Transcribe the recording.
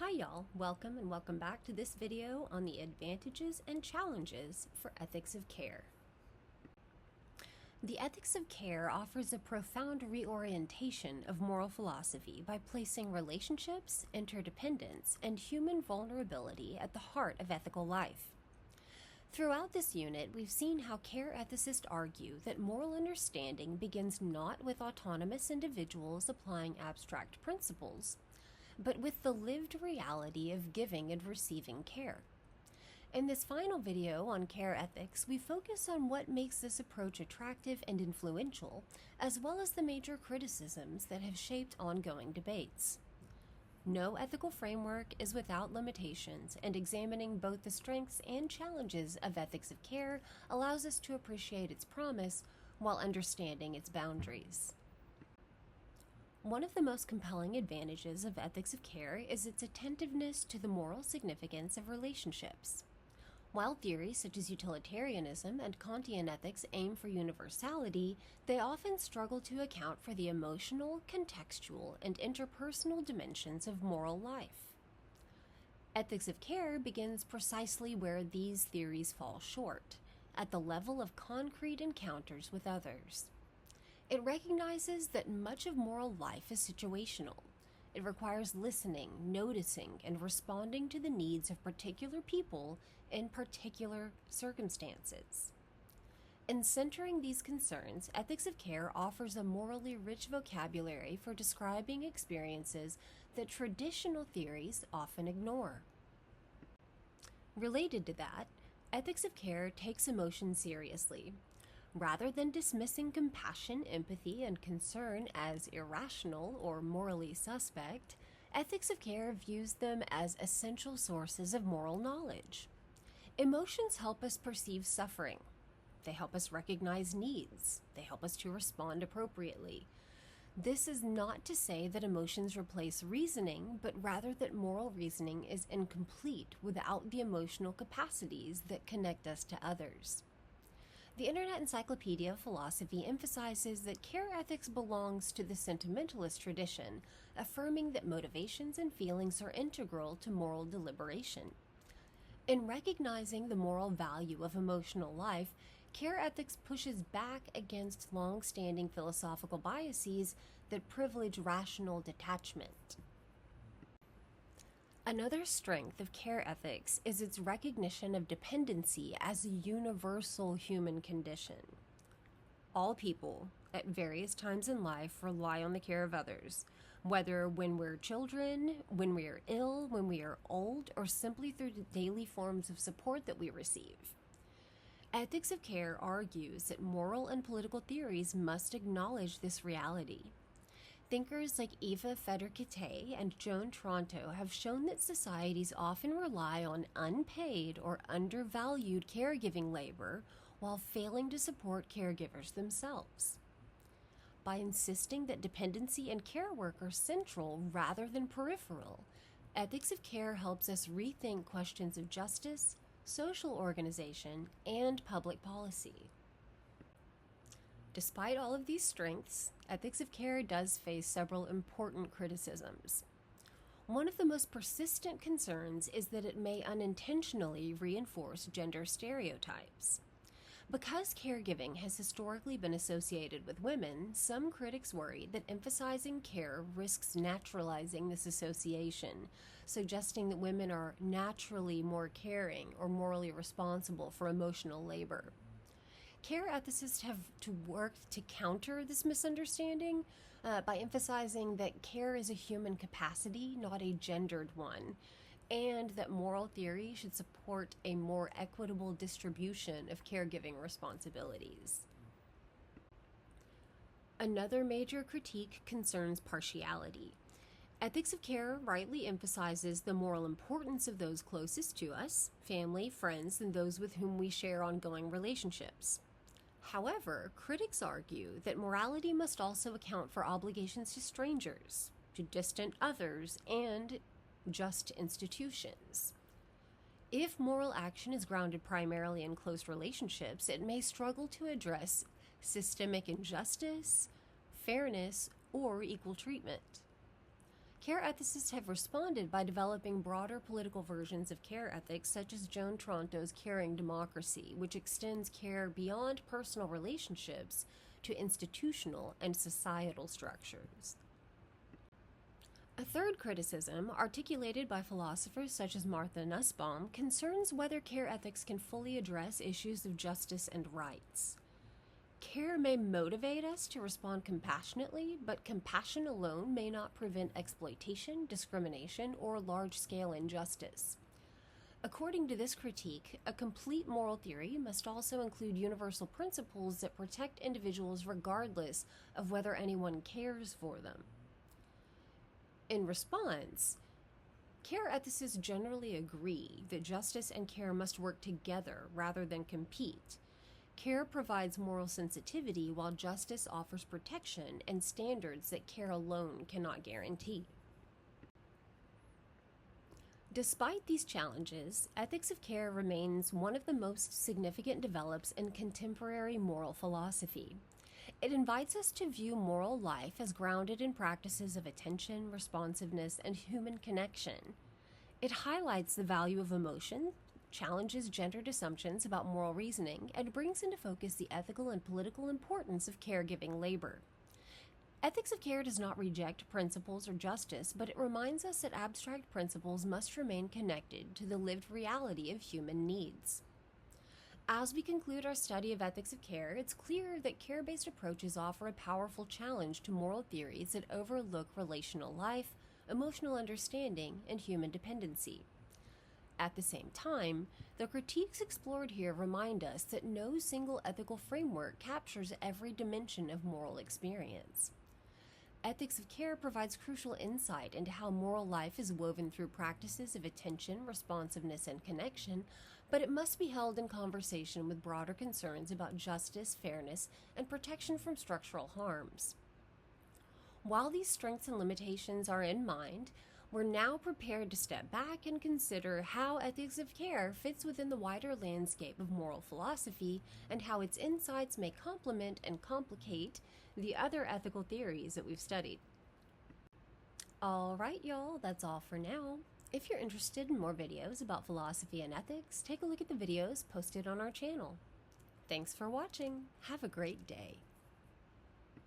Hi y'all, welcome and welcome back to this video on the advantages and challenges for ethics of care. The ethics of care offers a profound reorientation of moral philosophy by placing relationships, interdependence, and human vulnerability at the heart of ethical life. Throughout this unit, we've seen how care ethicists argue that moral understanding begins not with autonomous individuals applying abstract principles, but with the lived reality of giving and receiving care. In this final video on care ethics, we focus on what makes this approach attractive and influential, as well as the major criticisms that have shaped ongoing debates. No ethical framework is without limitations, and examining both the strengths and challenges of ethics of care allows us to appreciate its promise while understanding its boundaries. One of the most compelling advantages of ethics of care is its attentiveness to the moral significance of relationships. While theories such as utilitarianism and Kantian ethics aim for universality, they often struggle to account for the emotional, contextual, and interpersonal dimensions of moral life. Ethics of care begins precisely where these theories fall short, at the level of concrete encounters with others. It recognizes that much of moral life is situational. It requires listening, noticing, and responding to the needs of particular people in particular circumstances. In centering these concerns, ethics of care offers a morally rich vocabulary for describing experiences that traditional theories often ignore. Related to that, ethics of care takes emotion seriously. Rather than dismissing compassion, empathy, and concern as irrational or morally suspect, ethics of care views them as essential sources of moral knowledge. Emotions help us perceive suffering. They help us recognize needs. They help us to respond appropriately. This is not to say that emotions replace reasoning, but rather that moral reasoning is incomplete without the emotional capacities that connect us to others. The Internet Encyclopedia of Philosophy emphasizes that care ethics belongs to the sentimentalist tradition, affirming that motivations and feelings are integral to moral deliberation. In recognizing the moral value of emotional life, care ethics pushes back against long-standing philosophical biases that privilege rational detachment. Another strength of care ethics is its recognition of dependency as a universal human condition. All people, at various times in life, rely on the care of others, whether when we're children, when we are ill, when we are old, or simply through the daily forms of support that we receive. Ethics of care argues that moral and political theories must acknowledge this reality. Thinkers like Eva Feder-Kittay and Joan Tronto have shown that societies often rely on unpaid or undervalued caregiving labor while failing to support caregivers themselves. By insisting that dependency and care work are central rather than peripheral, ethics of care helps us rethink questions of justice, social organization, and public policy. Despite all of these strengths, ethics of care does face several important criticisms. One of the most persistent concerns is that it may unintentionally reinforce gender stereotypes. Because caregiving has historically been associated with women, some critics worry that emphasizing care risks naturalizing this association, suggesting that women are naturally more caring or morally responsible for emotional labor. Care ethicists have to work to counter this misunderstanding by emphasizing that care is a human capacity, not a gendered one, and that moral theory should support a more equitable distribution of caregiving responsibilities. Another major critique concerns partiality. Ethics of care rightly emphasizes the moral importance of those closest to us, family, friends, and those with whom we share ongoing relationships. However, critics argue that morality must also account for obligations to strangers, to distant others, and just institutions. If moral action is grounded primarily in close relationships, it may struggle to address systemic injustice, fairness, or equal treatment. Care ethicists have responded by developing broader political versions of care ethics, such as Joan Tronto's Caring Democracy, which extends care beyond personal relationships to institutional and societal structures. A third criticism, articulated by philosophers such as Martha Nussbaum, concerns whether care ethics can fully address issues of justice and rights. Care may motivate us to respond compassionately, but compassion alone may not prevent exploitation, discrimination, or large-scale injustice. According to this critique, a complete moral theory must also include universal principles that protect individuals regardless of whether anyone cares for them. In response, care ethicists generally agree that justice and care must work together rather than compete. Care provides moral sensitivity, while justice offers protection and standards that care alone cannot guarantee. Despite these challenges, ethics of care remains one of the most significant develops in contemporary moral philosophy. It invites us to view moral life as grounded in practices of attention, responsiveness, and human connection. It highlights the value of emotion, challenges gendered assumptions about moral reasoning, and brings into focus the ethical and political importance of caregiving labor. Ethics of care does not reject principles or justice, but it reminds us that abstract principles must remain connected to the lived reality of human needs. As we conclude our study of ethics of care, it's clear that care-based approaches offer a powerful challenge to moral theories that overlook relational life, emotional understanding, and human dependency. At the same time, the critiques explored here remind us that no single ethical framework captures every dimension of moral experience. Ethics of care provides crucial insight into how moral life is woven through practices of attention, responsiveness, and connection, but it must be held in conversation with broader concerns about justice, fairness, and protection from structural harms. While these strengths and limitations are in mind, we're now prepared to step back and consider how ethics of care fits within the wider landscape of moral philosophy and how its insights may complement and complicate the other ethical theories that we've studied. All right, y'all, that's all for now. If you're interested in more videos about philosophy and ethics, take a look at the videos posted on our channel. Thanks for watching. Have a great day.